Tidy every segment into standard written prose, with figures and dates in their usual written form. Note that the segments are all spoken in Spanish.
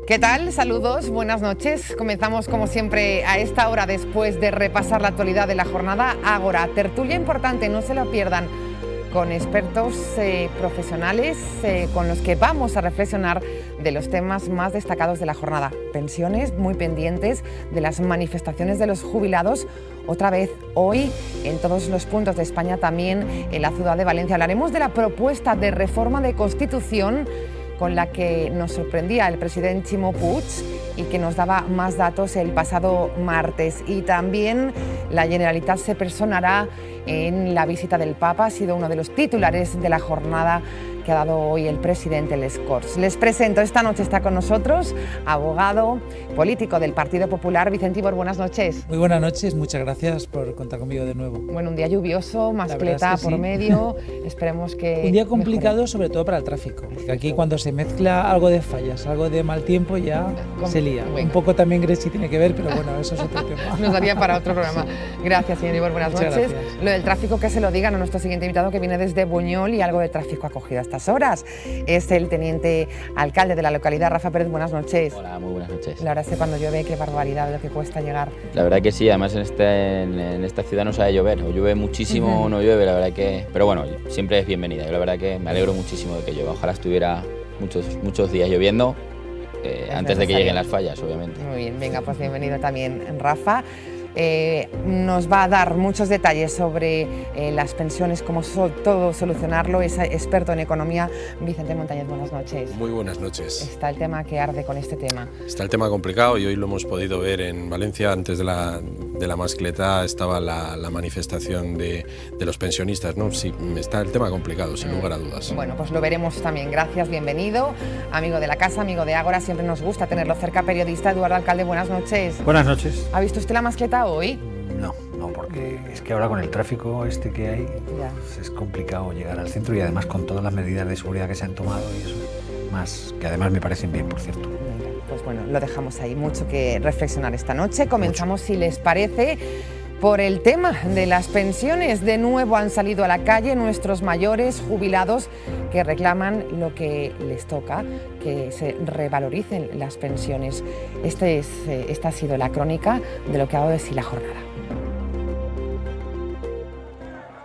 ¿Qué tal? Saludos, buenas noches. Comenzamos como siempre a esta hora después de repasar la actualidad de la jornada Ágora. Tertulia importante, no se la pierdan, con expertos profesionales con los que vamos a reflexionar de los temas más destacados de la jornada. Pensiones, muy pendientes de las manifestaciones de los jubilados. Otra vez hoy en todos los puntos de España, también en la ciudad de Valencia. Hablaremos de la propuesta de reforma de Constitución con la que nos sorprendía el presidente Ximo Puig y que nos daba más datos el pasado martes. Y también la Generalitat se personará en la visita del Papa. Ha sido uno de los titulares de la jornada que ha dado hoy el presidente Les Corts. Les presento, esta noche está con nosotros, abogado, político del Partido Popular, Vicente Ibor. Buenas noches. Muy buenas noches, muchas gracias por contar conmigo de nuevo. Bueno, un día lluvioso, mascleta por medio, esperemos que... Un día complicado mejore. Sobre todo para el tráfico, porque aquí cuando se mezcla algo de fallas, algo de mal tiempo, ya se lía. Venga. Un poco también Greci tiene que ver, pero bueno, eso es otro tema. Nos daría para otro programa. Gracias, señor Ibor, buenas Muchas noches. gracias. Lo del tráfico, que se lo digan a nuestro siguiente invitado, que viene desde Buñol, y algo de tráfico acogido a estas horas. Es el teniente alcalde de la localidad, Rafa Pérez. Buenas noches. Hola, muy buenas noches. La verdad es que cuando llueve, qué barbaridad lo que cuesta llegar. La verdad que sí, además en esta ciudad no sabe llover, o llueve muchísimo o no llueve, la verdad que... Pero bueno, siempre es bienvenida, yo la verdad que me alegro muchísimo de que llueva. Ojalá estuviera muchos días lloviendo antes de que lleguen las fallas, obviamente. Muy bien, venga, pues bienvenido también, Rafa. Nos va a dar muchos detalles sobre las pensiones, cómo todo solucionarlo. Es experto en economía, Vicente Montañez. Buenas noches. Muy buenas noches. Está el tema que arde con este tema. Está el tema complicado y hoy lo hemos podido ver en Valencia. Antes de la mascleta estaba la manifestación de los pensionistas, ¿no? Sí, está el tema complicado, sin lugar a dudas. Bueno, pues lo veremos también. Gracias, bienvenido. Amigo de la casa, amigo de Ágora, siempre nos gusta tenerlo cerca. Periodista Eduardo Alcalde, buenas noches. Buenas noches. ¿Ha visto usted la mascleta hoy? No, porque es que ahora con el tráfico que hay, pues es complicado llegar al centro, y además con todas las medidas de seguridad que se han tomado y eso, más que además me parecen bien, por cierto. Pues bueno, lo dejamos ahí, mucho que reflexionar esta noche. Comenzamos, si les parece, por el tema de las pensiones. De nuevo han salido a la calle nuestros mayores jubilados que reclaman lo que les toca, que se revaloricen las pensiones. Esta ha sido la crónica de lo que ha dado de sí la jornada.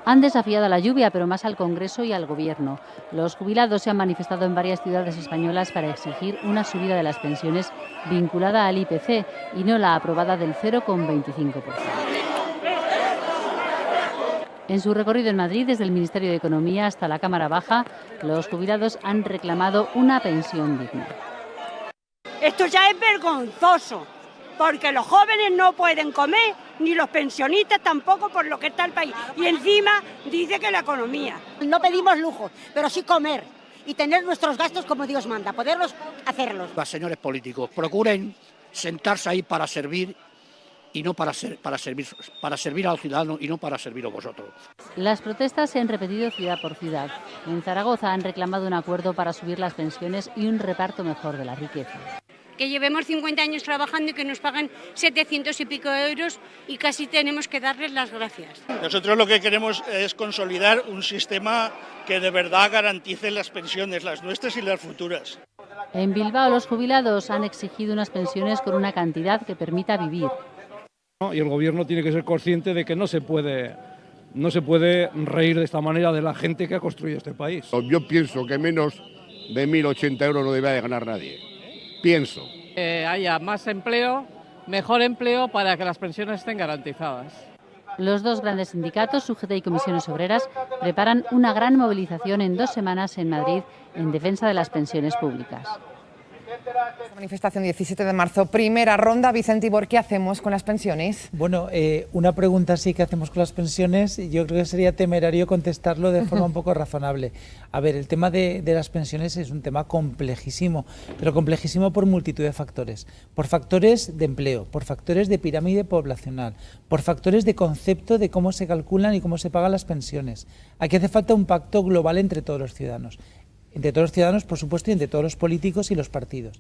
Han desafiado a la lluvia, pero más al Congreso y al Gobierno. Los jubilados se han manifestado en varias ciudades españolas para exigir una subida de las pensiones vinculada al IPC y no la aprobada del 0,25%. En su recorrido en Madrid, desde el Ministerio de Economía hasta la Cámara Baja, los jubilados han reclamado una pensión digna. Esto ya es vergonzoso, porque los jóvenes no pueden comer, ni los pensionistas tampoco, por lo que está el país. Y encima dice que la economía. No pedimos lujos, pero sí comer y tener nuestros gastos como Dios manda, poderlos hacerlos. Señores políticos, procuren sentarse ahí para servir y no para servir al ciudadano y no para serviros vosotros. Las protestas se han repetido ciudad por ciudad. En Zaragoza han reclamado un acuerdo para subir las pensiones y un reparto mejor de la riqueza. Que llevemos 50 años trabajando y que nos pagan 700 y pico euros y casi tenemos que darles las gracias. Nosotros lo que queremos es consolidar un sistema que de verdad garantice las pensiones, las nuestras y las futuras. En Bilbao los jubilados han exigido unas pensiones con una cantidad que permita vivir. Y el gobierno tiene que ser consciente de que no se puede reír de esta manera de la gente que ha construido este país. Yo pienso que menos de 1.080 euros no debe de ganar nadie. Pienso. Haya más empleo, mejor empleo para que las pensiones estén garantizadas. Los dos grandes sindicatos, UGT y Comisiones Obreras, preparan una gran movilización en 2 semanas en Madrid en defensa de las pensiones públicas. Manifestación 17 de marzo, primera ronda. Vicente Ibor, ¿qué hacemos con las pensiones? Bueno, una pregunta sí que hacemos con las pensiones, yo creo que sería temerario contestarlo de forma un poco razonable. A ver, el tema de las pensiones es un tema complejísimo, pero complejísimo por multitud de factores. Por factores de empleo, por factores de pirámide poblacional, por factores de concepto de cómo se calculan y cómo se pagan las pensiones. Aquí hace falta un pacto global entre todos los ciudadanos. Entre todos los ciudadanos, por supuesto, y entre todos los políticos y los partidos.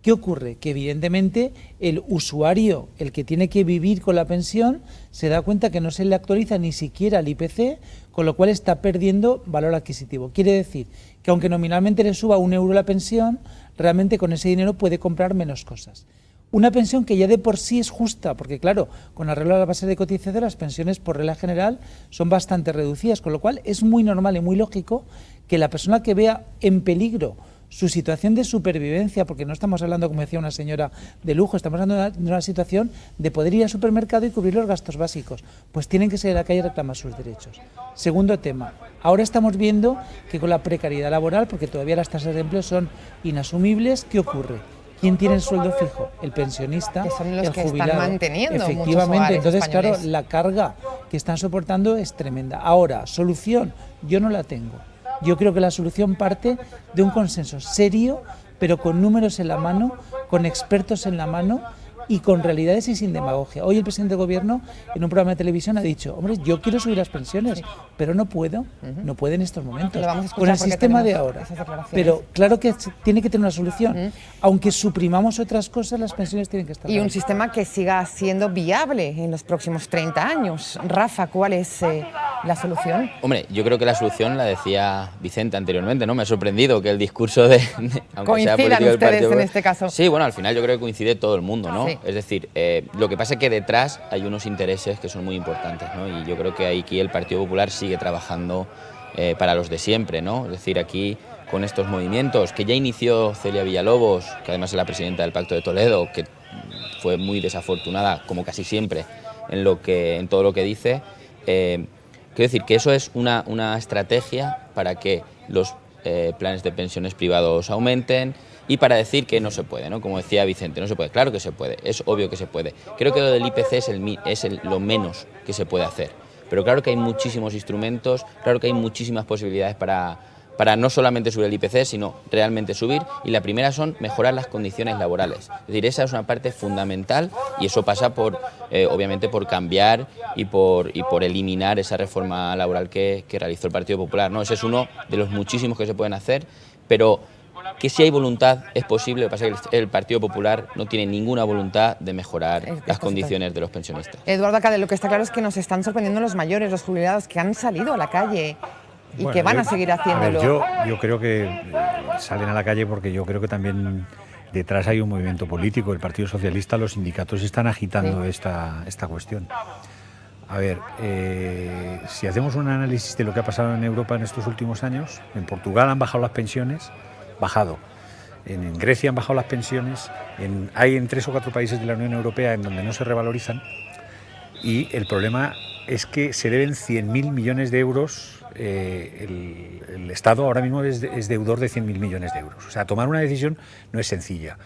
¿Qué ocurre? Que evidentemente el usuario, el que tiene que vivir con la pensión, se da cuenta que no se le actualiza ni siquiera el IPC, con lo cual está perdiendo valor adquisitivo. Quiere decir que aunque nominalmente le suba 1 euro la pensión, realmente con ese dinero puede comprar menos cosas. Una pensión que ya de por sí es justa, porque claro, con arreglo a la base de cotización las pensiones por regla general son bastante reducidas, con lo cual es muy normal y muy lógico que la persona que vea en peligro su situación de supervivencia, porque no estamos hablando, como decía una señora, de lujo, estamos hablando de una situación de poder ir al supermercado y cubrir los gastos básicos, pues tienen que salir a la calle y reclamar sus derechos. Segundo tema, ahora estamos viendo que con la precariedad laboral, porque todavía las tasas de empleo son inasumibles, ¿qué ocurre? ¿Quién tiene el sueldo fijo? El pensionista, que son los el que jubilado. están manteniendo Efectivamente, entonces españoles. claro, la carga que están soportando es tremenda. Ahora, solución, yo no la tengo. Yo creo que la solución parte de un consenso serio, pero con números en la mano, con expertos en la mano y con realidades y sin demagogia. Hoy el presidente del gobierno en un programa de televisión ha dicho, hombre, yo quiero subir las pensiones, pero no puedo, no puedo en estos momentos, Lo vamos a escuchar con el porque sistema de tenemos ahora. esas declaraciones. Pero claro que tiene que tener una solución. Aunque suprimamos otras cosas, las pensiones tienen que estar. Y un sistema que siga siendo viable en los próximos 30 años. Rafa, ¿cuál es la solución? Hombre, yo creo que la solución la decía Vicente anteriormente, ¿no? Me ha sorprendido que el discurso de aunque sea político Coincidan del ustedes Partido en este caso. Sí, bueno, al final yo creo que coincide todo el mundo, ¿no? Sí. Es decir, lo que pasa es que detrás hay unos intereses que son muy importantes, ¿no? Y yo creo que aquí el Partido Popular sigue trabajando para los de siempre, ¿no? Es decir, aquí con estos movimientos que ya inició Celia Villalobos, que además es la presidenta del Pacto de Toledo, que fue muy desafortunada, como casi siempre, en todo lo que dice. Quiero decir que eso es una estrategia para que los planes de pensiones privados aumenten y para decir que no se puede, ¿no? Como decía Vicente, no se puede. Claro que se puede, es obvio que se puede. Creo que lo del IPC es lo menos que se puede hacer. Pero claro que hay muchísimos instrumentos, claro que hay muchísimas posibilidades para no solamente subir el IPC, sino realmente subir. Y la primera son mejorar las condiciones laborales. Es decir, esa es una parte fundamental y eso pasa obviamente por cambiar y por eliminar esa reforma laboral que realizó el Partido Popular, ¿no? Ese es uno de los muchísimos que se pueden hacer, pero que si hay voluntad es posible. Lo que pasa es que el Partido Popular no tiene ninguna voluntad de mejorar las condiciones de los pensionistas. Eduardo Acade, lo que está claro es que nos están sorprendiendo los mayores, los jubilados, que han salido a la calle y que van a seguir haciéndolo. Yo creo que salen a la calle porque yo creo que también detrás hay un movimiento político. El Partido Socialista, los sindicatos están agitando esta cuestión. A ver, si hacemos un análisis de lo que ha pasado en Europa en estos últimos años, en Portugal han bajado las pensiones, en Grecia han bajado las pensiones, hay en 3 o 4 países de la Unión Europea en donde no se revalorizan, y el problema es que se deben 100.000 millones de euros. El Estado ahora mismo es deudor de 100.000 millones de euros. O sea, tomar una decisión no es sencilla.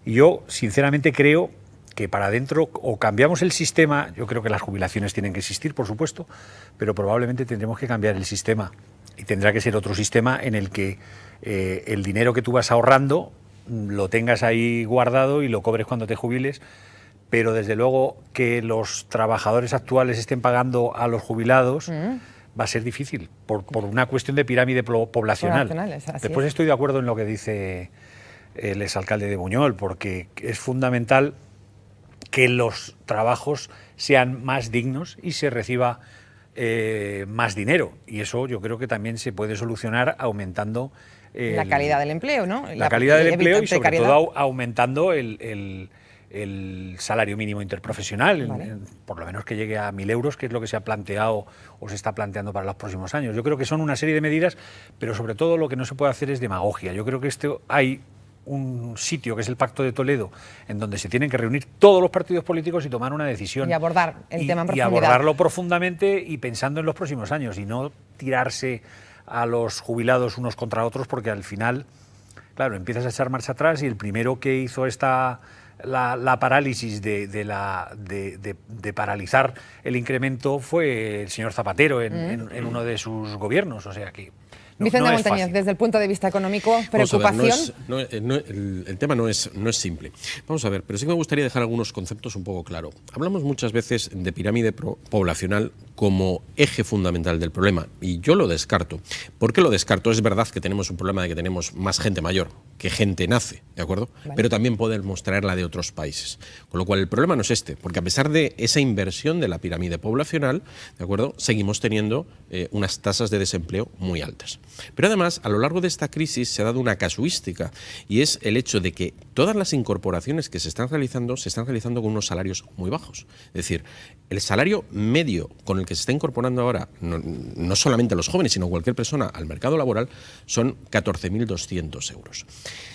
Y yo, sinceramente, creo que para adentro o cambiamos el sistema. Yo creo que las jubilaciones tienen que existir, por supuesto, pero probablemente tendremos que cambiar el sistema y tendrá que ser otro sistema en el que el dinero que tú vas ahorrando lo tengas ahí guardado y lo cobres cuando te jubiles, pero desde luego que los trabajadores actuales estén pagando a los jubilados va a ser difícil por una cuestión de pirámide poblacional. Después estoy de acuerdo en lo que dice el exalcalde de Buñol, porque es fundamental que los trabajos sean más dignos y se reciba más dinero. Y eso yo creo que también se puede solucionar aumentando la calidad del empleo, ¿no? La calidad del empleo y sobre todo aumentando el salario mínimo interprofesional, vale. Por lo menos que llegue a 1.000 euros, que es lo que se ha planteado o se está planteando para los próximos años. Yo creo que son una serie de medidas, pero sobre todo lo que no se puede hacer es demagogia. Yo creo que hay un sitio que es el Pacto de Toledo, en donde se tienen que reunir todos los partidos políticos y tomar una decisión. Y abordar el tema en profundidad. Y abordarlo profundamente y pensando en los próximos años, y no tirarse a los jubilados unos contra otros, porque al final, claro, empiezas a echar marcha atrás y el primero que hizo la parálisis de paralizar el incremento fue el señor Zapatero en uno de sus gobiernos, o sea que Vicente Montañez, desde el punto de vista económico, ¿preocupación? El tema no es simple. Vamos a ver, pero sí que me gustaría dejar algunos conceptos un poco claros. Hablamos muchas veces de pirámide poblacional como eje fundamental del problema, y yo lo descarto. ¿Por qué lo descarto? Es verdad que tenemos un problema de que tenemos más gente mayor, que gente nace, ¿de acuerdo? Vale. Pero también podemos traerla de otros países. Con lo cual el problema no es este, porque a pesar de esa inversión de la pirámide poblacional, ¿de acuerdo?, seguimos teniendo unas tasas de desempleo muy altas. Pero además, a lo largo de esta crisis se ha dado una casuística, y es el hecho de que todas las incorporaciones que se están realizando con unos salarios muy bajos. Es decir, el salario medio con el que se está incorporando ahora, no solamente los jóvenes, sino cualquier persona al mercado laboral, son 14.200 euros.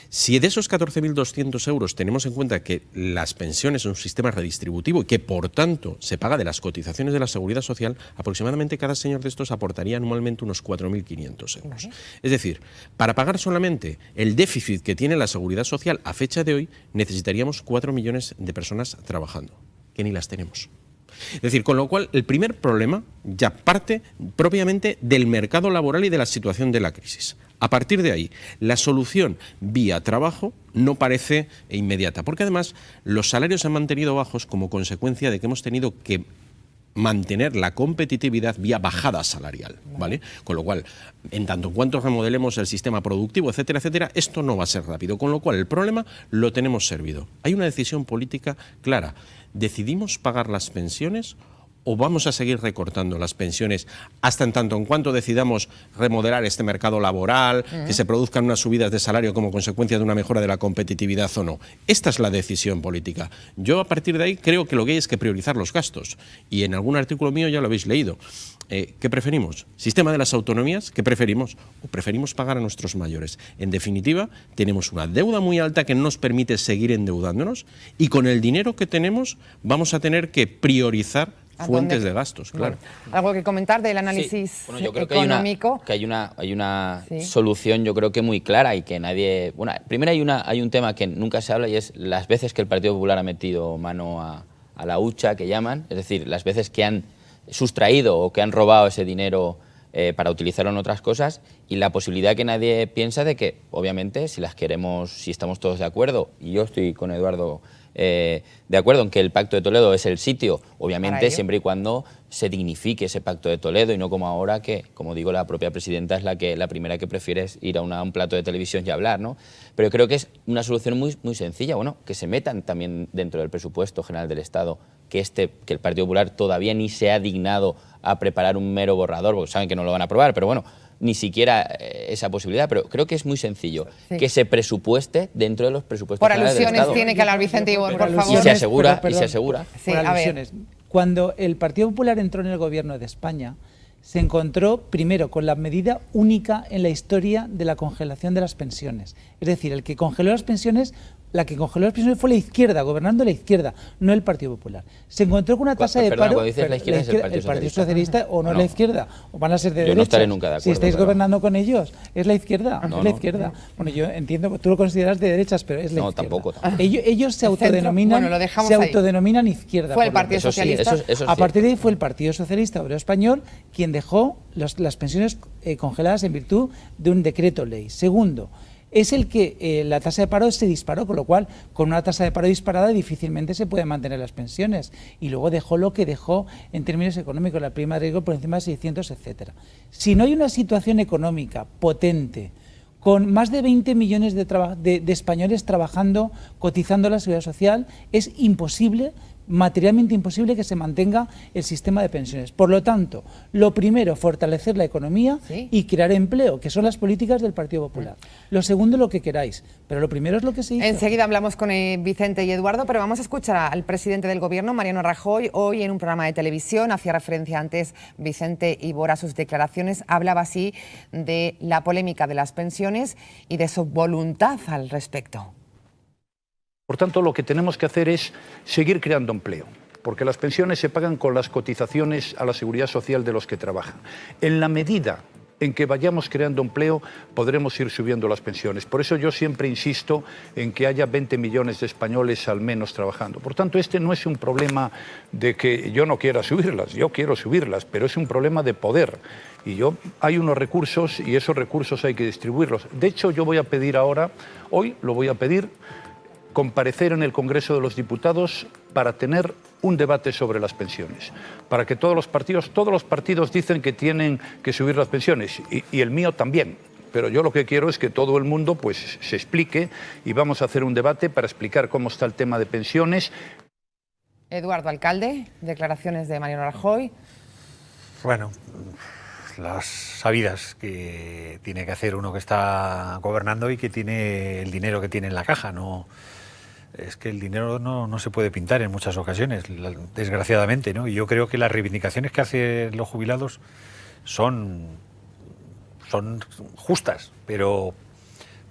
Si de esos 14.200 euros tenemos en cuenta que las pensiones son un sistema redistributivo y que por tanto se paga de las cotizaciones de la Seguridad Social, aproximadamente cada señor de estos aportaría anualmente unos 4.500 euros. Es decir, para pagar solamente el déficit que tiene la Seguridad Social a fecha de hoy, necesitaríamos 4 millones de personas trabajando, que ni las tenemos. Es decir, con lo cual el primer problema ya parte propiamente del mercado laboral y de la situación de la crisis. A partir de ahí, la solución vía trabajo no parece inmediata, porque además los salarios se han mantenido bajos como consecuencia de que hemos tenido que mantener la competitividad vía bajada salarial, ¿vale? Con lo cual, en tanto en cuanto remodelemos el sistema productivo, etcétera, etcétera, esto no va a ser rápido, con lo cual el problema lo tenemos servido. Hay una decisión política clara. ¿Decidimos pagar las pensiones o vamos a seguir recortando las pensiones hasta en tanto en cuanto decidamos remodelar este mercado laboral, que se produzcan unas subidas de salario como consecuencia de una mejora de la competitividad o no? Esta es la decisión política. Yo a partir de ahí creo que lo que hay es que priorizar los gastos, y en algún artículo mío ya lo habéis leído. ¿Qué preferimos? ¿Sistema de las autonomías? ¿Qué preferimos? ¿O preferimos pagar a nuestros mayores? En definitiva, tenemos una deuda muy alta que no nos permite seguir endeudándonos, y con el dinero que tenemos vamos a tener que priorizar fuentes de gastos, claro. Bueno, ¿algo que comentar del análisis Bueno, yo creo económico? Que hay una Sí. solución, yo creo que muy clara, y que nadie... Bueno, primero hay un tema que nunca se habla, y es las veces que el Partido Popular ha metido mano a la hucha, que llaman, es decir, las veces que han sustraído o que han robado ese dinero para utilizarlo en otras cosas, y la posibilidad que nadie piensa de que, obviamente, si las queremos, si estamos todos de acuerdo, y yo estoy con Eduardo de acuerdo en que el Pacto de Toledo es el sitio, obviamente siempre y cuando se dignifique ese Pacto de Toledo, y no como ahora que, como digo, la propia presidenta es la primera que prefiere ir a un plato de televisión y hablar, ¿no? Pero creo que es una solución muy sencilla, bueno, que se metan también dentro del presupuesto general del Estado, que el Partido Popular todavía ni se ha dignado a preparar un mero borrador, porque saben que no lo van a aprobar, pero bueno, ni siquiera esa posibilidad, pero creo que es muy sencillo que se presupueste dentro de los presupuestos Por generales del alusiones Estado. tiene que hablar Vicente Ibor, por favor. Y se asegura. Sí, por a ver. alusiones. Cuando el Partido Popular entró en el gobierno de España, se encontró primero con la medida única en la historia de la congelación de las pensiones. Es decir, el que congeló las pensiones, la que congeló las pensiones fue la izquierda, gobernando la izquierda, no el Partido Popular. Se encontró con una tasa de paro... Cuando dices la izquierda es el Partido Socialista, o no, No. la izquierda, o van a ser de Yo derecha. no estaré nunca de acuerdo, Si estáis pero- gobernando con ellos, es la izquierda, No, es la no. izquierda. Bueno, yo entiendo, tú lo consideras de derechas, pero es la No, izquierda. tampoco. Ellos se El centro, autodenominan, bueno, lo dejamos se ahí. autodenominan izquierda. Fue el por lo Partido menos. Socialista. Eso es A partir de ahí fue el Partido Socialista Obrero Español quien dejó las pensiones congeladas en virtud de un decreto ley. Segundo, es el que la tasa de paro se disparó, con lo cual, con una tasa de paro disparada difícilmente se pueden mantener las pensiones. Y luego dejó lo que dejó en términos económicos, la prima de riesgo por encima de 600, etcétera. Si no hay una situación económica potente, con más de 20 millones de españoles trabajando, cotizando a la Seguridad Social, es imposible, materialmente imposible, que se mantenga el sistema de pensiones. Por lo tanto, lo primero, fortalecer la economía y crear empleo, que son las políticas del Partido Popular. Lo segundo, lo que queráis, pero lo primero es lo que se hizo. Enseguida hablamos con Vicente y Eduardo, pero vamos a escuchar al presidente del Gobierno, Mariano Rajoy, hoy en un programa de televisión. Hacía referencia antes Vicente Ibor a sus declaraciones, hablaba así de la polémica de las pensiones y de su voluntad al respecto. Por tanto, lo que tenemos que hacer es seguir creando empleo, porque las pensiones se pagan con las cotizaciones a la seguridad social de los que trabajan. En la medida en que vayamos creando empleo, podremos ir subiendo las pensiones. Por eso yo siempre insisto en que haya 20 millones de españoles al menos trabajando. Por tanto, este no es un problema de que yo no quiera subirlas, yo quiero subirlas, pero es un problema de poder. Y hay unos recursos y esos recursos hay que distribuirlos. De hecho, yo voy a pedir ahora, hoy lo voy a pedir, comparecer en el Congreso de los Diputados para tener un debate sobre las pensiones, para que todos los partidos dicen que tienen que subir las pensiones, y el mío también, pero yo lo que quiero es que todo el mundo pues se explique y vamos a hacer un debate para explicar cómo está el tema de pensiones. Eduardo, alcalde, declaraciones de Mariano Rajoy. Bueno, las sabidas que tiene que hacer uno que está gobernando y que tiene el dinero que tiene en la caja. No, es que el dinero no se puede pintar en muchas ocasiones, desgraciadamente, ¿no? Y yo creo que las reivindicaciones que hacen los jubilados son justas, pero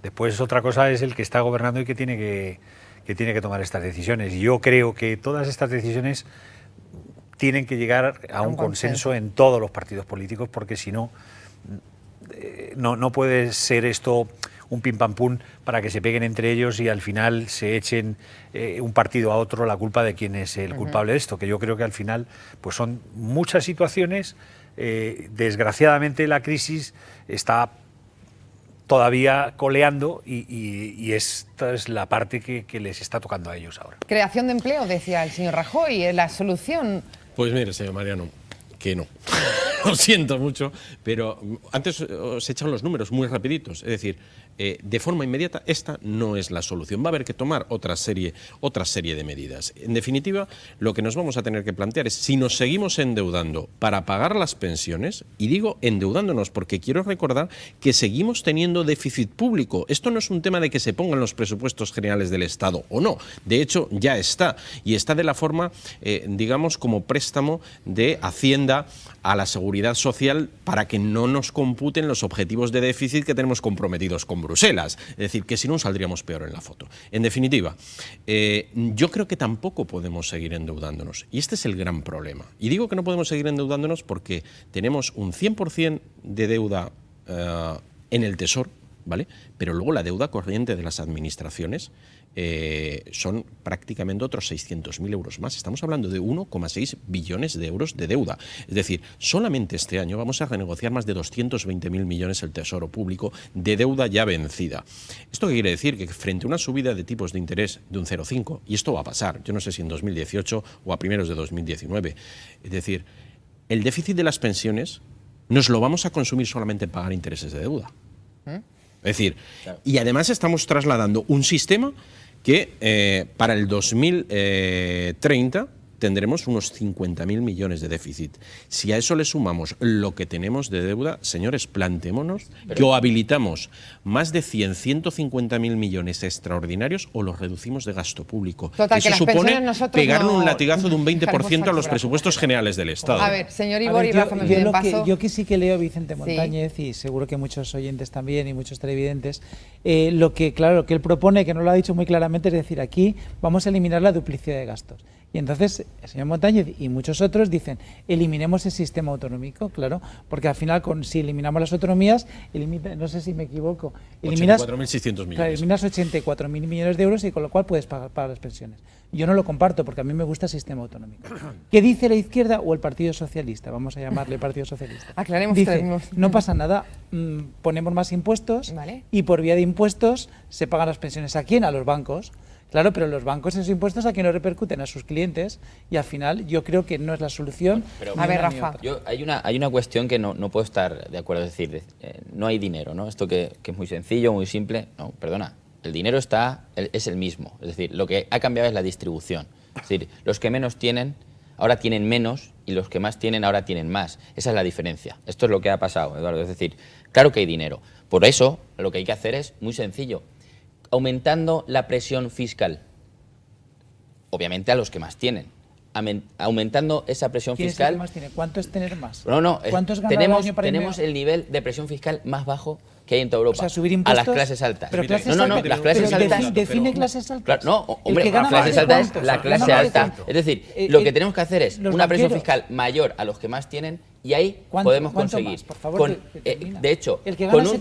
después otra cosa es el que está gobernando y que tiene que tomar estas decisiones. Y yo creo que todas estas decisiones tienen que llegar a un consenso en todos los partidos políticos, porque si no, no puede ser esto un pim pam pum para que se peguen entre ellos y al final se echen un partido a otro la culpa de quién es el culpable de esto, que yo creo que al final pues son muchas situaciones. Desgraciadamente la crisis está todavía coleando y esta es la parte que les está tocando a ellos ahora. Creación de empleo, decía el señor Rajoy, la solución. Pues mire, señor Mariano, que no. Lo siento mucho, pero antes os he echado los números muy rapiditos. Es decir, de forma inmediata esta no es la solución. Va a haber que tomar otra serie de medidas. En definitiva, lo que nos vamos a tener que plantear es si nos seguimos endeudando para pagar las pensiones, y digo endeudándonos porque quiero recordar que seguimos teniendo déficit público. Esto no es un tema de que se pongan los presupuestos generales del Estado o no. De hecho, ya está. Y está de la forma, digamos, como préstamo de Hacienda a la Seguridad Social para que no nos computen los objetivos de déficit que tenemos comprometidos con Bruselas. Es decir, que si no saldríamos peor en la foto. En definitiva, yo creo que tampoco podemos seguir endeudándonos. Y este es el gran problema. Y digo que no podemos seguir endeudándonos porque tenemos un 100% de deuda en el Tesoro, ¿vale? Pero luego la deuda corriente de las administraciones son prácticamente otros 600.000 euros más. Estamos hablando de 1,6 billones de euros de deuda. Es decir, solamente este año vamos a renegociar más de 220.000 millones el Tesoro Público de deuda ya vencida. ¿Esto qué quiere decir? Que frente a una subida de tipos de interés de un 0,5, y esto va a pasar, yo no sé si en 2018 o a primeros de 2019, es decir, el déficit de las pensiones nos lo vamos a consumir solamente en pagar intereses de deuda. Es decir, y además estamos trasladando un sistema que para el 2030 tendremos unos 50.000 millones de déficit. Si a eso le sumamos lo que tenemos de deuda, señores, plantémonos que o habilitamos más de 150.000 millones extraordinarios o los reducimos de gasto público. Total, eso que supone no pegarle un latigazo de un 20% a los presupuestos generales del Estado. A ver, señor Ibor y Rafa, yo que sí que leo a Vicente Montañez, y seguro que muchos oyentes también y muchos televidentes, lo que él propone, que no lo ha dicho muy claramente, es decir, aquí vamos a eliminar la duplicidad de gastos. Y entonces el señor Montañez y muchos otros dicen, eliminemos el sistema autonómico, claro, porque al final si eliminamos las autonomías, no sé si me equivoco, 84.600 millones. Claro, eliminas 84.000 millones de euros y con lo cual puedes pagar las pensiones. Yo no lo comparto porque a mí me gusta el sistema autonómico. ¿Qué dice la izquierda o el Partido Socialista? Vamos a llamarle Partido Socialista. Aclaremos. Dice, no pasa nada, ponemos más impuestos, ¿vale? Y por vía de impuestos se pagan las pensiones. ¿A quién? A los bancos. Claro, pero los bancos esos impuestos a que no repercuten a sus clientes y al final yo creo que no es la solución. Pero, a ver, Rafa. Hay una cuestión que no puedo estar de acuerdo, es decir, no hay dinero, ¿no? Esto que es muy sencillo, muy simple. No, perdona, el dinero es el mismo, es decir, lo que ha cambiado es la distribución. Es decir, los que menos tienen ahora tienen menos y los que más tienen ahora tienen más. Esa es la diferencia. Esto es lo que ha pasado, Eduardo. Es decir, claro que hay dinero. Por eso lo que hay que hacer es muy sencillo. Aumentando la presión fiscal, obviamente a los que más tienen. Aumentando esa presión fiscal. ¿Quién es el que más tiene? ¿Cuánto es tener más? No, ¿Cuántos tenemos el nivel de presión fiscal más bajo que hay en toda Europa. O sea, subir impuestos a las clases altas. Pero clases altas, las clases altas. Define clases altas. No, hombre, las clases altas es la clase alta. Es decir, lo que tenemos que hacer es una presión fiscal mayor a los que más tienen y ahí podemos conseguir. Más? Por favor, de hecho, con un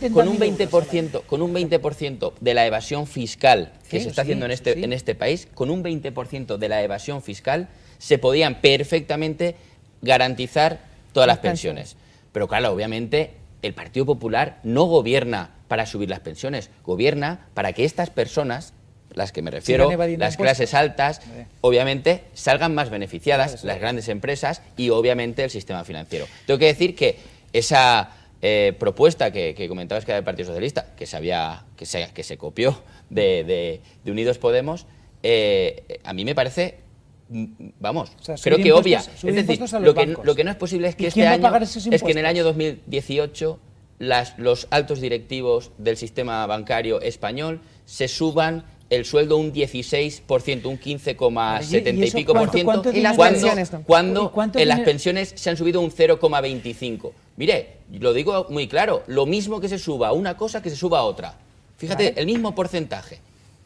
20% de la evasión fiscal que se está haciendo en este país, con un 20% de la evasión fiscal se podían perfectamente garantizar todas las pensiones. Pero claro, obviamente el Partido Popular no gobierna para subir las pensiones, gobierna para que estas personas, las que me refiero, las clases altas, obviamente salgan más beneficiadas, las grandes empresas y obviamente el sistema financiero. Tengo que decir que esa propuesta que comentabas que era del Partido Socialista, que se copió de Unidos Podemos, a mí me parece, vamos, O sea, creo que obvia. Es subir decir, impuestos a los lo bancos. que no es posible es que ¿Y este quién va a año, pagar esos es que en el impuestos? año 2018 los altos directivos del sistema bancario español se suban el sueldo un 16%, un 15,70 y pico por ciento, ¿Y las pensiones no? cuando cuánto en las dinero? pensiones se han subido un 0,25. Mire, lo digo muy claro, lo mismo que se suba una cosa que se suba otra. Fíjate, Vale. el mismo porcentaje.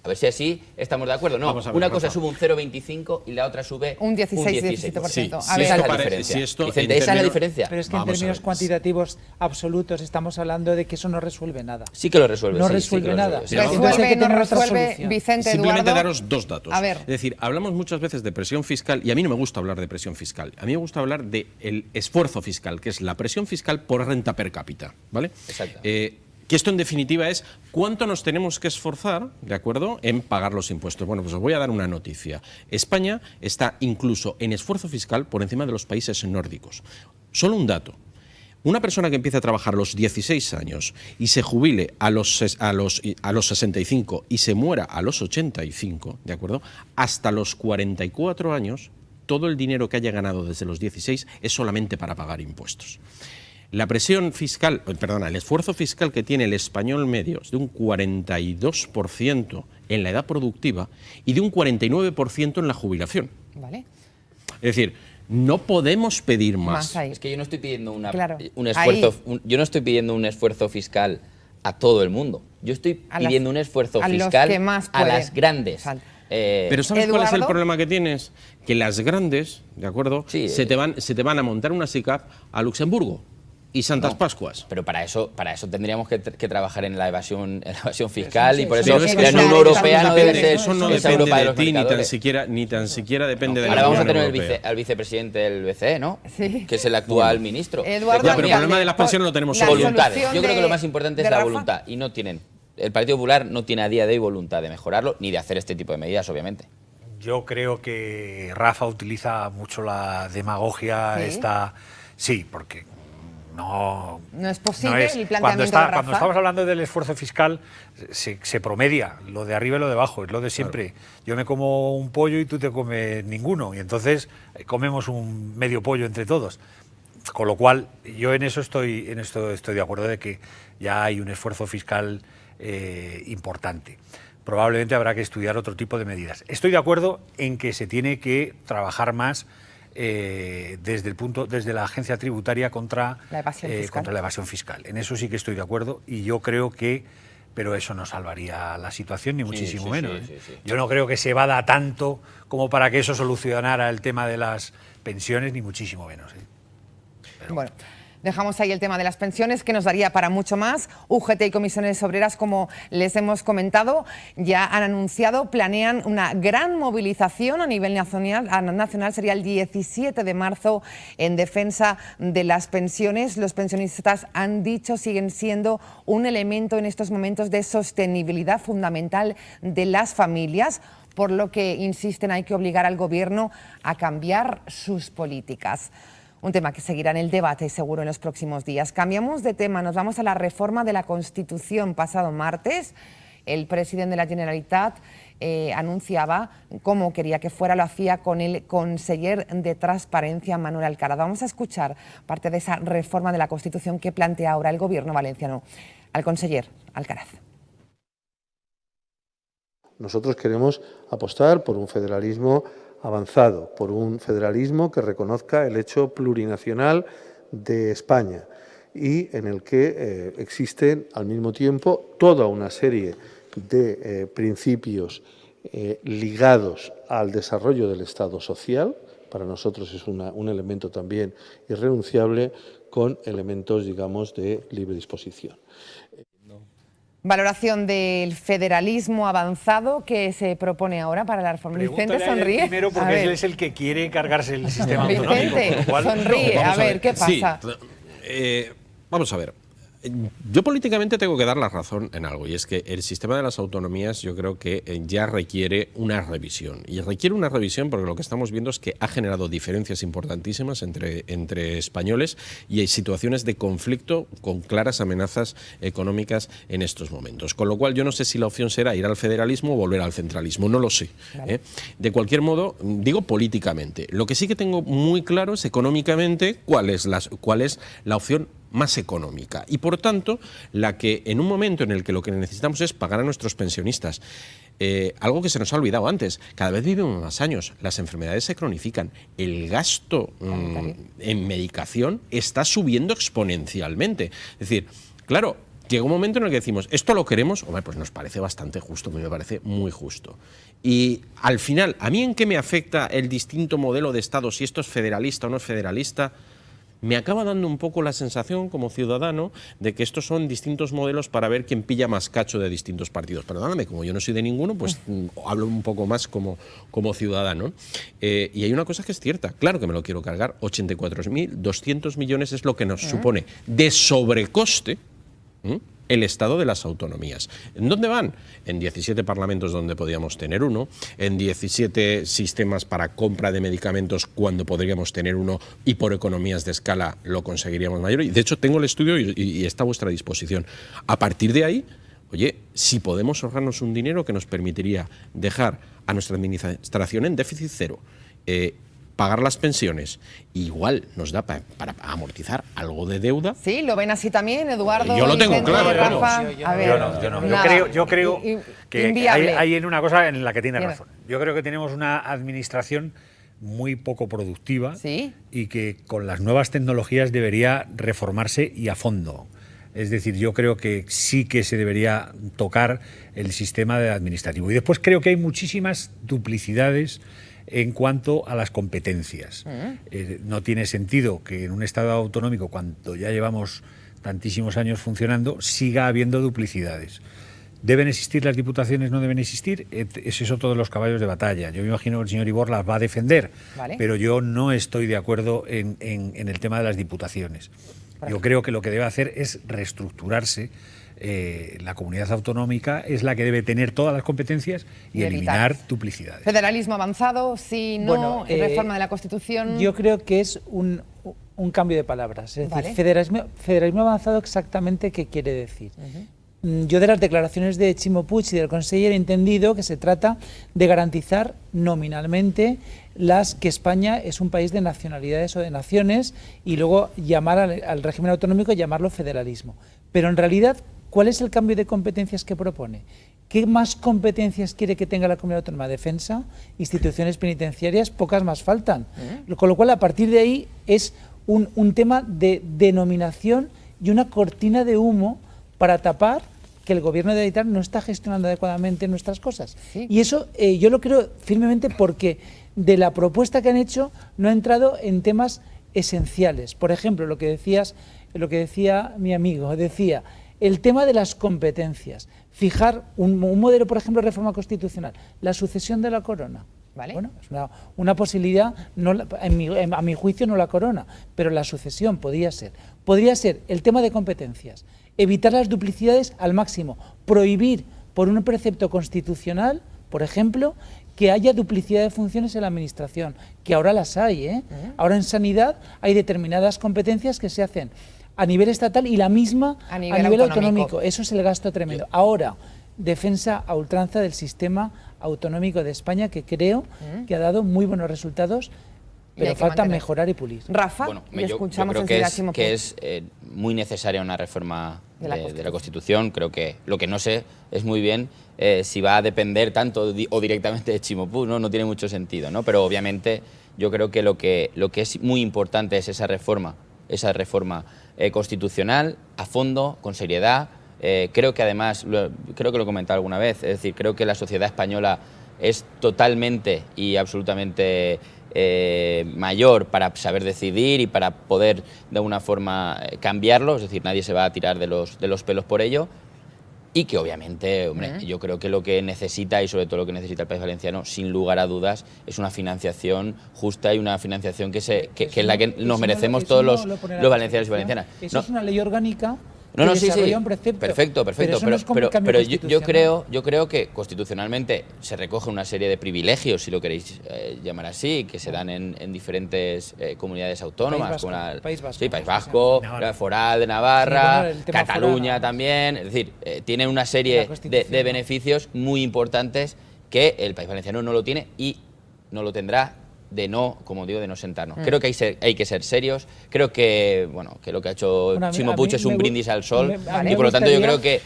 A ver si así estamos de acuerdo. No, Vamos a ver, una cosa Rafa. sube un 0,25 y la otra sube Un 16-17%. Sí, A sí, ver, esa es la parece- diferencia. si esto Vicente, en esa es la términos- diferencia. Pero es que en Vamos a términos ver. cuantitativos absolutos estamos hablando de que eso no resuelve nada. Sí que lo resuelve. No sí, resuelve sí que lo nada. resuelve. Sí, Entonces hay que ¿Resuelve, no tener otra resuelve, solución. Vicente, Simplemente Eduardo? daros dos datos. A ver. Es decir, hablamos muchas veces de presión fiscal y a mí no me gusta hablar de presión fiscal. A mí me gusta hablar del esfuerzo fiscal, que es la presión fiscal por renta per cápita, ¿vale? Exacto. Que esto en definitiva es cuánto nos tenemos que esforzar, ¿de acuerdo?, en pagar los impuestos. Bueno, pues os voy a dar una noticia. España está incluso en esfuerzo fiscal por encima de los países nórdicos. Solo un dato. Una persona que empieza a trabajar a los 16 años y se jubile a los 65 y se muera a los 85, ¿de acuerdo?, hasta los 44 años, todo el dinero que haya ganado desde los 16 es solamente para pagar impuestos. La presión fiscal, el esfuerzo fiscal que tiene el español medio es de un 42% en la edad productiva y de un 49% en la jubilación. Vale. Es decir, no podemos pedir más. Ahí. Es que yo no estoy pidiendo Claro, un esfuerzo, ahí. yo no estoy pidiendo un esfuerzo fiscal a todo el mundo. Yo estoy A las- pidiendo un esfuerzo a los fiscal que más a pueden. las grandes. Exacto. Pero ¿sabes cuál es el Eduardo. problema que tienes? Que las grandes, ¿de acuerdo?, Sí, se te van a montar una SICAP a Luxemburgo y Santas No. Pascuas. Pero para eso tendríamos que trabajar en la evasión fiscal y por eso eso no es la que Unión eso Europea no no debe depende- ser eso no esa depende Europa de de los ti, mercadores. ni tan siquiera depende de la Ahora vamos a Unión tener Europea. al vicepresidente del BCE, ¿no? Sí. Que es el actual ministro. Eduardo, Ya, pero el Alcalde, problema de las pensiones lo tenemos la solo. Voluntades. solución Yo creo que de- lo más importante es de la Rafa. voluntad y no tienen. El Partido Popular no tiene a día de hoy voluntad de mejorarlo ni de hacer este tipo de medidas, obviamente. Yo creo que Rafa utiliza mucho la demagogia ¿Sí? esta. Sí, porque no No es posible el planteamiento cuando de Rafa. cuando estamos hablando del esfuerzo fiscal se promedia lo de arriba y lo de abajo, es lo de siempre. Yo me como un pollo y tú te comes ninguno y entonces comemos un medio pollo entre todos. Con lo cual yo en esto estoy de acuerdo de que ya hay un esfuerzo fiscal importante. Probablemente habrá que estudiar otro tipo de medidas. Estoy de acuerdo en que se tiene que trabajar más desde la agencia tributaria contra La evasión fiscal. contra la evasión fiscal. En eso sí que estoy de acuerdo y yo creo que, pero eso no salvaría la situación ni muchísimo sí, menos. sí, sí. Yo no creo que se evada tanto como para que eso solucionara el tema de las pensiones ni muchísimo menos. Bueno, dejamos ahí el tema de las pensiones, que nos daría para mucho más. UGT y comisiones obreras, como les hemos comentado, ya han anunciado, planean una gran movilización a nivel nacional, sería el 17 de marzo, en defensa de las pensiones. Los pensionistas han dicho, siguen siendo un elemento en estos momentos de sostenibilidad fundamental de las familias, por lo que insisten, hay que obligar al Gobierno a cambiar sus políticas. Un tema que seguirá en el debate seguro en los próximos días. Cambiamos de tema, nos vamos a la reforma de la Constitución. Pasado martes, el presidente de la Generalitat anunciaba cómo quería que fuera, lo hacía con el conseller de Transparencia, Manuel Alcaraz. Vamos a escuchar parte de esa reforma de la Constitución que plantea ahora el Gobierno valenciano. Al conseller Alcaraz. Nosotros queremos apostar por un federalismo avanzado, por un federalismo que reconozca el hecho plurinacional de España y en el que existen al mismo tiempo toda una serie de principios ligados al desarrollo del Estado social. Para nosotros es un elemento también irrenunciable, con elementos, digamos, de libre disposición. Valoración del federalismo avanzado que se propone ahora para la reforma. Vicente sonríe. Primero, porque él es el que quiere cargarse el sistema autonómico. Vicente, con lo cual, sonríe. Vamos A ver, ¿qué pasa? Sí, vamos a ver. Yo políticamente tengo que dar la razón en algo, y es que el sistema de las autonomías yo creo que ya requiere una revisión. Y requiere una revisión porque lo que estamos viendo es que ha generado diferencias importantísimas entre españoles y hay situaciones de conflicto con claras amenazas económicas en estos momentos. Con lo cual yo no sé si la opción será ir al federalismo o volver al centralismo, no lo sé. Vale. De cualquier modo, digo políticamente. Lo que sí que tengo muy claro es económicamente cuál es la opción más económica y por tanto la que en un momento en el que lo que necesitamos es pagar a nuestros pensionistas, algo que se nos ha olvidado antes, cada vez vivimos más años, las enfermedades se cronifican, el gasto en medicación está subiendo exponencialmente, es decir, claro, llega un momento en el que decimos, ¿esto lo queremos? Hombre, pues nos parece bastante justo, me parece muy justo. Y al final, ¿a mí en qué me afecta el distinto modelo de Estado, si esto es federalista o no es federalista? Me acaba dando un poco la sensación, como ciudadano, de que estos son distintos modelos para ver quién pilla más cacho de distintos partidos. Perdóname, como yo no soy de ninguno, pues hablo un poco más como ciudadano. Y hay una cosa que es cierta, claro que me lo quiero cargar, 84.200 millones es lo que nos supone de sobrecoste el Estado de las autonomías. ¿En dónde van? En 17 parlamentos donde podíamos tener uno, en 17 sistemas para compra de medicamentos cuando podríamos tener uno y por economías de escala lo conseguiríamos mayor. Y de hecho tengo el estudio y está a vuestra disposición. A partir de ahí, oye, si podemos ahorrarnos un dinero que nos permitiría dejar a nuestra administración en déficit cero, pagar las pensiones, igual nos da para amortizar algo de deuda. Sí, ¿lo ven así también, Eduardo? Yo lo tengo claro. Rafa, Yo no. Yo creo que hay en una cosa en la que tiene razón. Yo creo que tenemos una administración muy poco productiva y que con las nuevas tecnologías debería reformarse y a fondo. Es decir, yo creo que sí que se debería tocar el sistema administrativo. Y después creo que hay muchísimas duplicidades en cuanto a las competencias. No tiene sentido que en un Estado autonómico, cuando ya llevamos tantísimos años funcionando, siga habiendo duplicidades. ¿Deben existir las diputaciones? ¿No deben existir? Ese es otro de los caballos de batalla. Yo me imagino que el señor Ibor las va a defender, pero yo no estoy de acuerdo en el tema de las diputaciones. Yo creo que lo que debe hacer es reestructurarse. La comunidad autonómica es la que debe tener todas las competencias y eliminar duplicidades. Federalismo avanzado, sí, no, reforma de la Constitución. Yo creo que es un cambio de palabras. Es decir, federalismo avanzado, exactamente qué quiere decir. Yo de las declaraciones de Chimo Puig y del conseller he entendido que se trata de garantizar nominalmente que España es un país de nacionalidades o de naciones y luego llamar al régimen autonómico y llamarlo federalismo. Pero en realidad, ¿cuál es el cambio de competencias que propone? ¿Qué más competencias quiere que tenga la comunidad autónoma? Defensa, instituciones penitenciarias, pocas más faltan. Con lo cual, a partir de ahí, es un tema de denominación y una cortina de humo para tapar que el gobierno de Aitar no está gestionando adecuadamente nuestras cosas. Y eso yo lo creo firmemente porque de la propuesta que han hecho no ha entrado en temas esenciales. Por ejemplo, lo que decía mi amigo, decía el tema de las competencias, fijar un modelo, por ejemplo, de reforma constitucional, la sucesión de la corona. Bueno, es una posibilidad, a mi juicio no la corona, pero la sucesión podría ser. Podría ser el tema de competencias, evitar las duplicidades al máximo, prohibir por un precepto constitucional, por ejemplo, que haya duplicidad de funciones en la administración, que ahora las hay, Ahora en sanidad hay determinadas competencias que se hacen a nivel estatal y la misma a nivel autonómico. Eso es el gasto tremendo. Ahora, defensa a ultranza del sistema autonómico de España, que creo que ha dado muy buenos resultados, pero falta mejorar y pulir. Rafa, yo creo que es muy necesaria una reforma de la Constitución. Creo que lo que no sé es muy bien si va a depender tanto o directamente de Chimo Puig, no tiene mucho sentido, ¿no? Pero obviamente yo creo que lo que es muy importante es esa reforma constitucional a fondo, con seriedad. Creo que además, creo que lo he comentado alguna vez, es decir, creo que la sociedad española es totalmente y absolutamente mayor para saber decidir y para poder de alguna forma cambiarlo, es decir, nadie se va a tirar de los pelos por ello, y que obviamente, hombre, yo creo que lo que necesita, y sobre todo lo que necesita el País Valenciano, sin lugar a dudas, es una financiación justa y una financiación que es la que nos merecemos todos los valencianos y valencianas. Eso es una ley orgánica No, no, sí, desarrolla sí. un precepto. Perfecto, perfecto. Pero, eso no es cambio yo creo que constitucionalmente se recoge una serie de privilegios, si lo queréis llamar así, que se dan en diferentes comunidades autónomas, como País Vasco. Sí, País Vasco, la Foral de Navarra, Sí, bueno, Cataluña también. Es decir, tienen una serie de beneficios muy importantes que el País Valenciano no lo tiene y no lo tendrá de no, como digo, de no sentarnos. Creo que hay que ser serios. Creo que, bueno, que lo que ha hecho Chimo Puig es un brindis al sol y por lo tanto yo creo que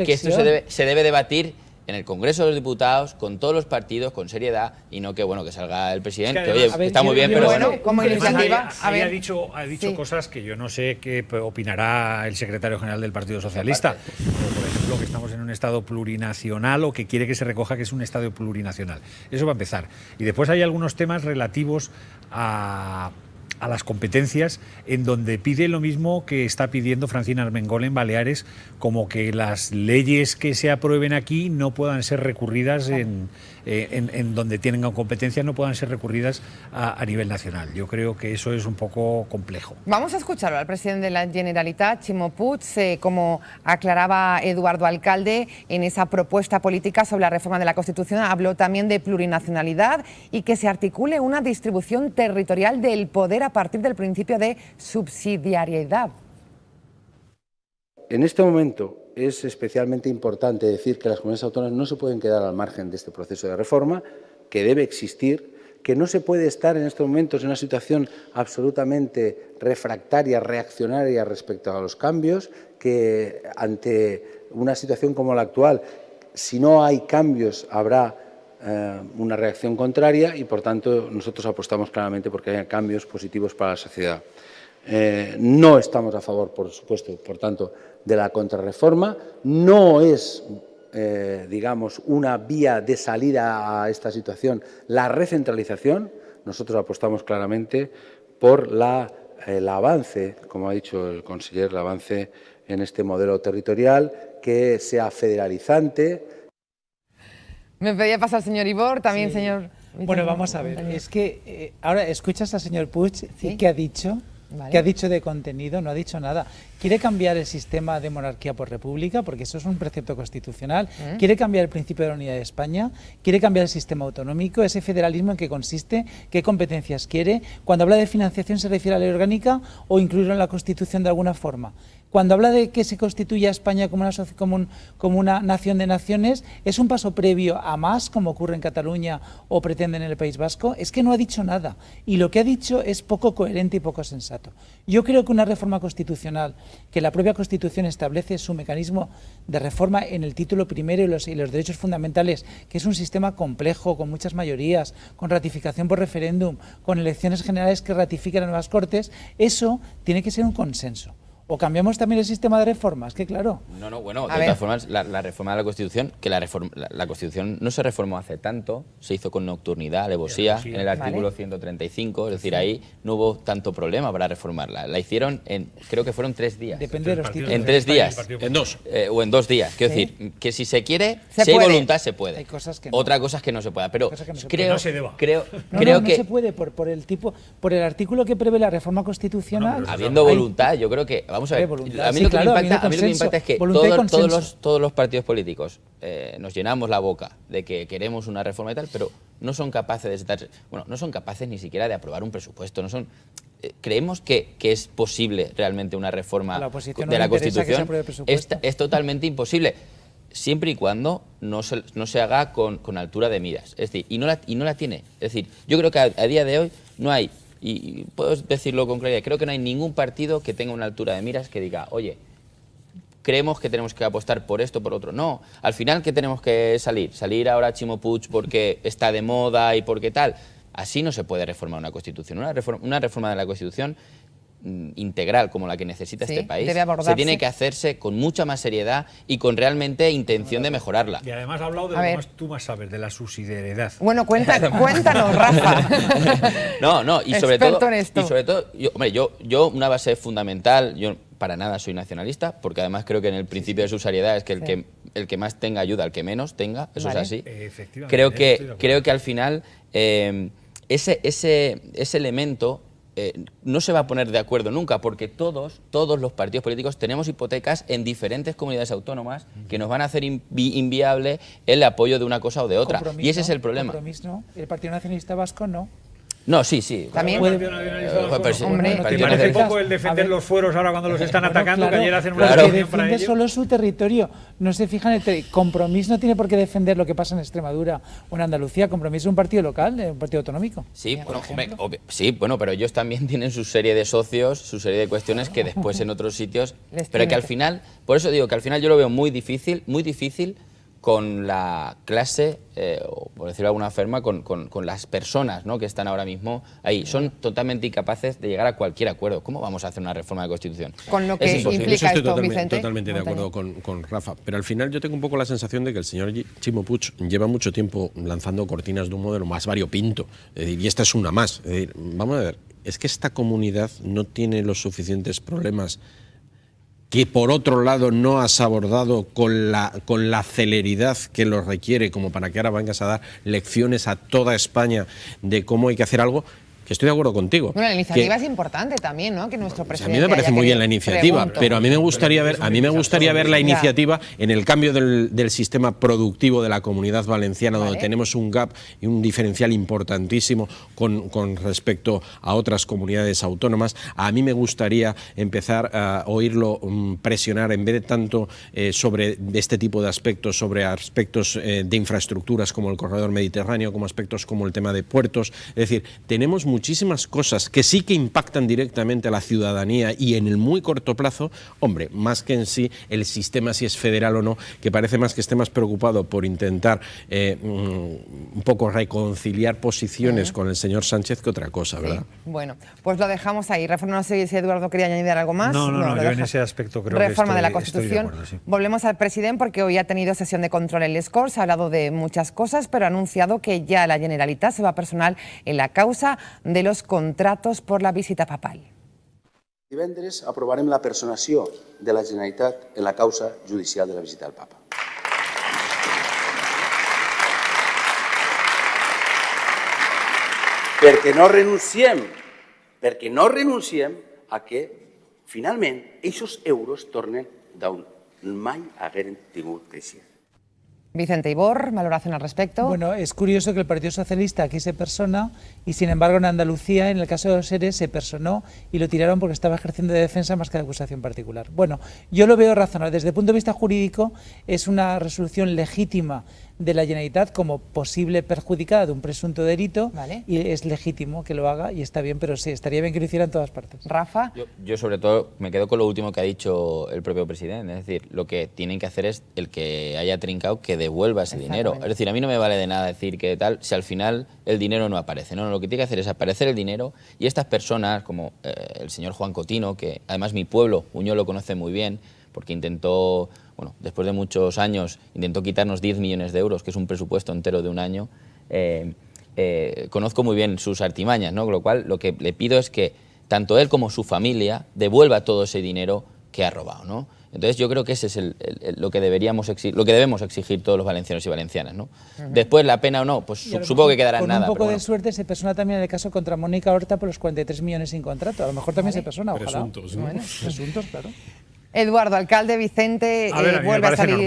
esto se debe debatir en el Congreso de los Diputados, con todos los partidos, con seriedad, y no que bueno que salga el presidente. Es que oye, está muy bien, pero bueno, como iniciativa, ha dicho cosas que yo no sé qué opinará el secretario general del Partido Socialista. Por ejemplo, que estamos en un Estado plurinacional o que quiere que se recoja que es un Estado plurinacional. Eso va a empezar. Y después hay algunos temas relativos a las competencias, en donde pide lo mismo que está pidiendo Francina Armengol en Baleares, como que las leyes que se aprueben aquí no puedan ser recurridas en donde tienen competencia, no puedan ser recurridas a nivel nacional. Yo creo que eso es un poco complejo. Vamos a escucharlo al presidente de la Generalitat, Chimo Puig, como aclaraba Eduardo Alcalde en esa propuesta política sobre la reforma de la Constitución. Habló también de plurinacionalidad y que se articule una distribución territorial del poder a partir del principio de subsidiariedad. En este momento es especialmente importante decir que las comunidades autónomas no se pueden quedar al margen de este proceso de reforma, que debe existir, que no se puede estar en estos momentos en una situación absolutamente refractaria, reaccionaria respecto a los cambios, que ante una situación como la actual, si no hay cambios, habrá una reacción contraria y, por tanto, nosotros apostamos claramente porque haya cambios positivos para la sociedad. No estamos a favor, por supuesto, por tanto, de la contrarreforma. No es, digamos, una vía de salida a esta situación la recentralización. Nosotros apostamos claramente por el avance, como ha dicho el conseller, el avance en este modelo territorial que sea federalizante. Me pedía pasar señor Ibor, también Sí. señor... Bueno, vamos a ver, es que ahora escuchas al señor Puig y ¿qué ha dicho? Vale. ¿Qué ha dicho de contenido? No ha dicho nada. ¿Quiere cambiar el sistema de monarquía por república? Porque eso es un precepto constitucional. ¿Quiere cambiar el principio de la unidad de España? ¿Quiere cambiar el sistema autonómico? ¿Ese federalismo en qué consiste? ¿Qué competencias quiere? Cuando habla de financiación, ¿se refiere a la ley orgánica o incluirlo en la Constitución de alguna forma? Cuando habla de que se constituya España como una nación de naciones, ¿es un paso previo a más, como ocurre en Cataluña o pretenden en el País Vasco? Es que no ha dicho nada. Y lo que ha dicho es poco coherente y poco sensato. Yo creo que una reforma constitucional, que la propia Constitución establece su mecanismo de reforma en el título primero y los derechos fundamentales, que es un sistema complejo, con muchas mayorías, con ratificación por referéndum, con elecciones generales que ratifiquen las nuevas Cortes, eso tiene que ser un consenso. ¿O cambiamos también el sistema de reformas? Que claro. No, bueno, de todas formas, la reforma de la Constitución, que la Constitución no se reformó hace tanto, se hizo con nocturnidad, alevosía, en el artículo 135, es decir, ahí no hubo tanto problema para reformarla. La hicieron creo que fueron 3 días. Depende de los títulos. En 3 días. En 2. O en 2 días. Quiero decir, que si se quiere, si hay voluntad, se puede. Hay cosas que no. Otra cosa es que no se pueda. Pero creo que... No se puede por el artículo que prevé la reforma constitucional. Habiendo voluntad, yo creo que... Vamos a ver, a mí lo que me impacta es que todos los partidos políticos nos llenamos la boca de que queremos una reforma y tal, pero no son capaces no son capaces ni siquiera de aprobar un presupuesto. Creemos que es posible realmente una reforma de la Constitución. Es totalmente imposible, siempre y cuando no se haga con altura de miras. Es decir, y no la tiene. Es decir, yo creo que a día de hoy no hay, y puedo decirlo con claridad, creo que no hay ningún partido que tenga una altura de miras que diga, oye, creemos que tenemos que apostar por esto, por otro. No, al final, ¿qué tenemos que salir ahora Chimo Puig porque está de moda y porque tal. Así no se puede reformar una Constitución. Una reforma de la Constitución integral como la que necesita este país se tiene que hacerse con mucha más seriedad y con realmente intención de mejorarla. Y además ha hablado de lo que tú más sabes, de la subsidiariedad. Bueno, cuéntanos, Rafa. Y sobre todo, yo una base fundamental, yo para nada soy nacionalista, porque además creo que en el principio de subsidiariedad es que el que más tenga ayuda al que menos tenga, eso es así. Creo que al final ese elemento no se va a poner de acuerdo nunca, porque todos los partidos políticos tenemos hipotecas en diferentes comunidades autónomas que nos van a hacer inviable el apoyo de una cosa o de otra. Y ese es el problema. Compromís, ¿no? El Partido Nacionalista Vasco no. No, sí. También. ¿Te parece poco el defender los fueros ahora cuando los están atacando, claro, que ayer hacen una porque defiende solo su territorio, no se fija en el Compromís no tiene por qué defender lo que pasa en Extremadura o en Andalucía. Compromís es un partido local, un partido autonómico. Sí, bueno, pero ellos también tienen su serie de socios, su serie de cuestiones que después en otros sitios, pero que al final, por eso digo que al final yo lo veo muy difícil con la clase, o por decirlo de alguna forma, con las personas, ¿no?, que están ahora mismo ahí. Son totalmente incapaces de llegar a cualquier acuerdo. ¿Cómo vamos a hacer una reforma de la Constitución? Con lo que implica esto, Vicente. Totalmente de acuerdo con Rafa. Pero al final yo tengo un poco la sensación de que el señor Chimo Puig lleva mucho tiempo lanzando cortinas de humo de lo más variopinto. Y esta es una más. Es decir, vamos a ver, es que esta comunidad no tiene los suficientes problemas que por otro lado no has abordado con la celeridad que lo requiere, como para que ahora vengas a dar lecciones a toda España de cómo hay que hacer algo. Que estoy de acuerdo contigo. Bueno, la iniciativa es importante también, ¿no? Que nuestro presidente. A mí me parece muy bien la iniciativa, pero a mí me gustaría ver la iniciativa en el cambio del sistema productivo de la Comunidad Valenciana, donde tenemos un gap y un diferencial importantísimo con respecto a otras comunidades autónomas. A mí me gustaría empezar a oírlo presionar, en vez de tanto sobre este tipo de aspectos, sobre aspectos de infraestructuras como el corredor mediterráneo, como aspectos como el tema de puertos. Es decir, tenemos muchísimas cosas que sí que impactan directamente a la ciudadanía y en el muy corto plazo, hombre, más que en sí el sistema, si es federal o no, que parece más que esté más preocupado por intentar un poco reconciliar posiciones con el señor Sánchez que otra cosa, ¿verdad? Bueno, pues lo dejamos ahí. Reforma, no sé si Eduardo quería añadir algo más. No, yo en ese aspecto creo Reforma que de la Constitución. acuerdo, sí. Volvemos al presidente porque hoy ha tenido sesión de control en Les Corts, ha hablado de muchas cosas, pero ha anunciado que ya la Generalitat se va a personar en la causa de los contratos por la visita papal. Divendres aprovarem la personació de la Generalitat en la causa judicial de la visita al Papa. Perquè no renunciem a que, finalment, aquests euros tornen d'on mai hagueren tingut d'eixir. Vicente Ibor, valoración al respecto. Bueno, es curioso que el Partido Socialista aquí se persona y sin embargo en Andalucía, en el caso de los ERE, se personó y lo tiraron porque estaba ejerciendo de defensa más que de acusación particular. Bueno, yo lo veo razonable. Desde el punto de vista jurídico es una resolución legítima de la Generalitat como posible perjudicada de un presunto delito, y es legítimo que lo haga y está bien, pero sí, estaría bien que lo hiciera en todas partes. Rafa. Yo sobre todo me quedo con lo último que ha dicho el propio presidente, es decir, lo que tienen que hacer es el que haya trincado que devuelva ese dinero. Es decir, a mí no me vale de nada decir que tal, si al final el dinero no aparece. No, lo que tiene que hacer es aparecer el dinero y estas personas, como el señor Juan Cotino, que además mi pueblo, Uñó, lo conoce muy bien, porque intentó, bueno, después de muchos años, intentó quitarnos 10 millones de euros, que es un presupuesto entero de un año. Conozco muy bien sus artimañas, ¿no? Con lo cual, lo que le pido es que tanto él como su familia devuelva todo ese dinero que ha robado, ¿no? Entonces yo creo que ese es lo que debemos exigir todos los valencianos y valencianas, ¿no? Después la pena o no, pues supongo que quedará en nada. Con un poco de suerte se persona también en el caso contra Mónica Horta por los 43 millones sin contrato. A lo mejor también se persona, ojalá. Presuntos, ¿no? Presuntos, claro. Eduardo, alcalde Vicente, vuelve a salir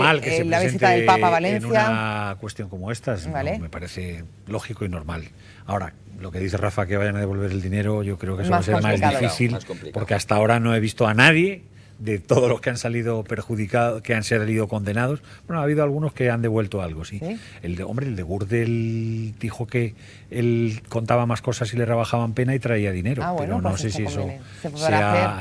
la visita del Papa a Valencia. En una cuestión como esta, me parece lógico y normal. Ahora, lo que dice Rafa, que vayan a devolver el dinero, yo creo que eso va a ser más difícil, porque hasta ahora no he visto a nadie de todos los que han salido perjudicados, que han salido condenados. Bueno, ha habido algunos que han devuelto algo, sí. El de Gürtel dijo que él contaba más cosas y le rebajaban pena y traía dinero, pero no sé si eso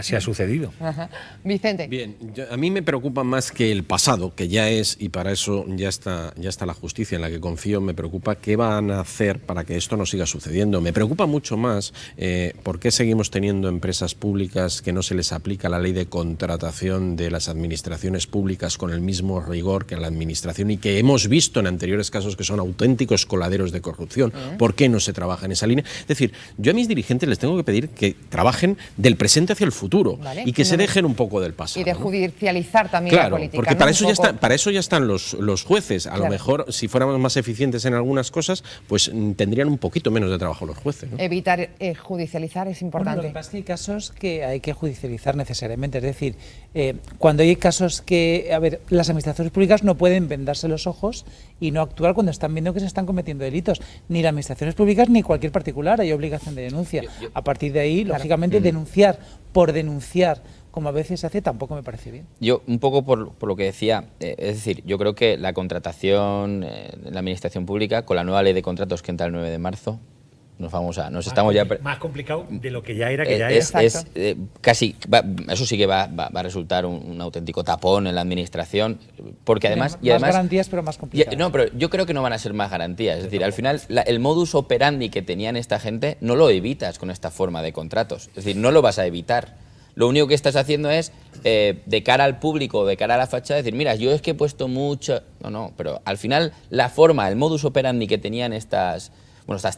se ha sucedido. Ajá. Vicente. Bien, a mí me preocupa más que el pasado, que ya es, y para eso ya está la justicia en la que confío. Me preocupa qué van a hacer para que esto no siga sucediendo. Me preocupa mucho más por qué seguimos teniendo empresas públicas que no se les aplica la ley de contratos contratación de las administraciones públicas con el mismo rigor que la administración y que hemos visto en anteriores casos que son auténticos coladeros de corrupción. ¿Por qué no se trabaja en esa línea? Es decir, yo a mis dirigentes les tengo que pedir que trabajen del presente hacia el futuro, ¿vale? Y que se dejen un poco del pasado. Y de judicializar también la política. Porque para eso ya están los jueces. A lo mejor, si fuéramos más eficientes en algunas cosas, pues tendrían un poquito menos de trabajo los jueces, ¿no? Evitar judicializar es importante. Bueno, lo que pasa es que hay casos que hay que judicializar necesariamente. Es decir, cuando hay casos que, a ver, las administraciones públicas no pueden vendarse los ojos y no actuar cuando están viendo que se están cometiendo delitos. Ni las administraciones públicas ni cualquier particular hay obligación de denuncia. A partir de ahí, lógicamente, denunciar por denunciar, como a veces se hace, tampoco me parece bien. Yo, un poco por lo que decía, es decir, yo creo que la contratación en la administración pública, con la nueva ley de contratos que entra el 9 de marzo, más complicado de lo que ya era, que casi, eso sí que va a resultar un auténtico tapón en la administración, porque además... Más garantías, pero más complicado. No, pero yo creo que no van a ser más garantías, es decir, al final el modus operandi que tenían esta gente no lo evitas con esta forma de contratos, es decir, no lo vas a evitar. Lo único que estás haciendo es, de cara al público, de cara a la fachada, decir, mira, yo es que he puesto mucho... No, pero al final la forma, el modus operandi que tenían estas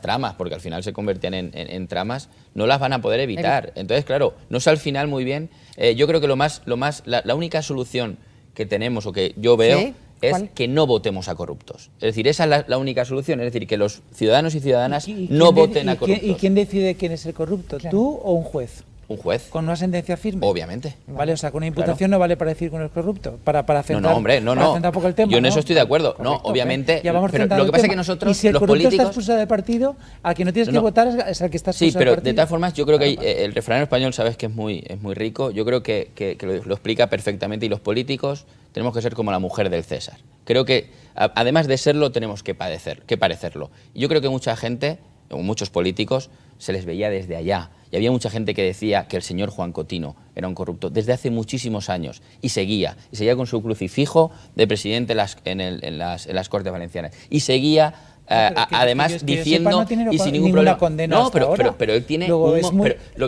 tramas, porque al final se convertían en tramas, no las van a poder evitar. Entonces, claro, no sé al final muy bien. Yo creo que la única solución que tenemos o que yo veo es que no votemos a corruptos. Es decir, esa es la única solución, es decir, que los ciudadanos y ciudadanas no voten a corruptos. ¿Y quién decide quién es el corrupto? ¿Tú o un juez? Un juez. ¿Con una sentencia firme? Obviamente. Vale, o sea, con una imputación no vale para decir que uno es corrupto, para centrar, hombre, no. centrar poco el tema. Yo en eso estoy de acuerdo. Correcto, no, obviamente. Ya vamos pero lo que pasa es que nosotros, y si el los corrupto políticos, está expulsado del partido, al que no tienes que votar es al que está expulsado del partido. Sí, pero de todas formas, yo creo que el refranero español, sabes que es muy rico. Yo creo que lo explica perfectamente, y los políticos tenemos que ser como la mujer del César. Creo que, además de serlo, tenemos que parecerlo. Y yo creo que mucha gente, o muchos políticos, se les veía desde allá. Y había mucha gente que decía que el señor Juan Cotino era un corrupto desde hace muchísimos años. Y seguía con su crucifijo de presidente en las Cortes Valencianas. Y seguía... además diciendo y sin ningún problema condena pero él tiene lo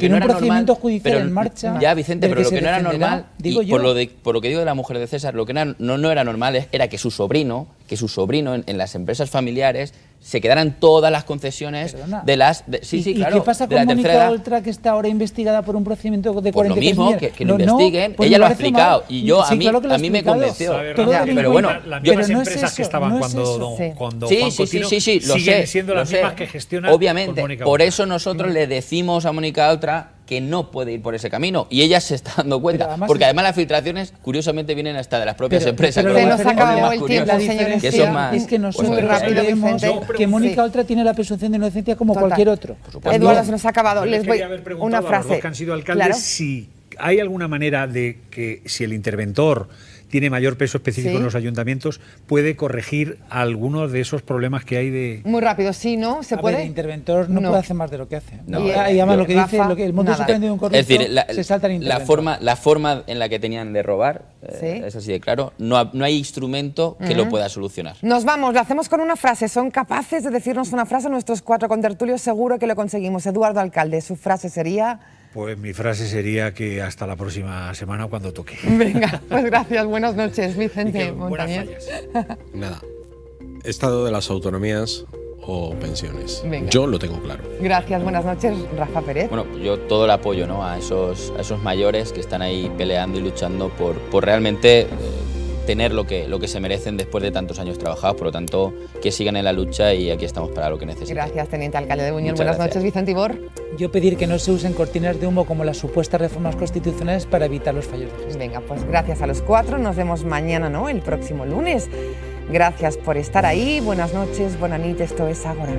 que no era procedimiento normal, judicial en marcha ya Vicente, pero lo que no era normal, digo y por lo que digo de la mujer de César, lo que no era normal era que su sobrino en las empresas familiares se quedaran todas las concesiones de las claro, ¿y qué pasa con Mónica Oltra, que está ahora investigada por un procedimiento de 43 pues lo mismo, que lo investiguen, pues ella lo ha explicado y yo a mí me convenció. Pero bueno, las mismas empresas que estaban cuando Juan Cotino siguen siendo las mismas que gestionan. Obviamente, por eso nosotros le decimos a Mónica Oltra que no puede ir por ese camino, y ella se está dando cuenta, porque además las filtraciones curiosamente vienen hasta de las propias empresas. Pero se nos acabó el tiempo, señores. Es que nosotros creemos que Mónica Oltra tiene la presunción de inocencia como cualquier otro. Eduardo, se nos ha acabado. Les voy a haber preguntado una frase. A los que han sido alcaldes si hay alguna manera de que, si el interventor tiene mayor peso específico en los ayuntamientos, puede corregir algunos de esos problemas que hay de... Muy rápido, sí, ¿no? ¿Se puede? El interventor no puede hacer más de lo que hace. Y además lo que dice, el mundo sorprendido de un corrupto, es decir, se salta el interventor. la forma en la que tenían de robar, es así de claro, no hay instrumento que lo pueda solucionar. Nos vamos, lo hacemos con una frase. ¿Son capaces de decirnos una frase? Nuestros 4 contertulios seguro que lo conseguimos. Eduardo Alcalde, su frase sería... Pues mi frase sería que hasta la próxima semana cuando toque. Venga, pues gracias. Buenas noches, Vicente Montañés. Nada, estado de las autonomías o pensiones. Venga. Yo lo tengo claro. Gracias, buenas noches, Rafa Pérez. Bueno, yo todo el apoyo, ¿no?, a esos mayores que están ahí peleando y luchando por realmente tener lo que se merecen después de tantos años trabajados. Por lo tanto, que sigan en la lucha, y aquí estamos para lo que necesiten. Gracias, Teniente Alcalde de Buñol. Muchas Buenas gracias. noches, Vicente Ibor. Yo pedir que no se usen cortinas de humo como las supuestas reformas constitucionales para evitar los fallos. Venga, pues gracias a los 4. Nos vemos mañana, ¿no?, el próximo lunes. Gracias por estar ahí. Buenas noches, buena nit. Esto es Ágora.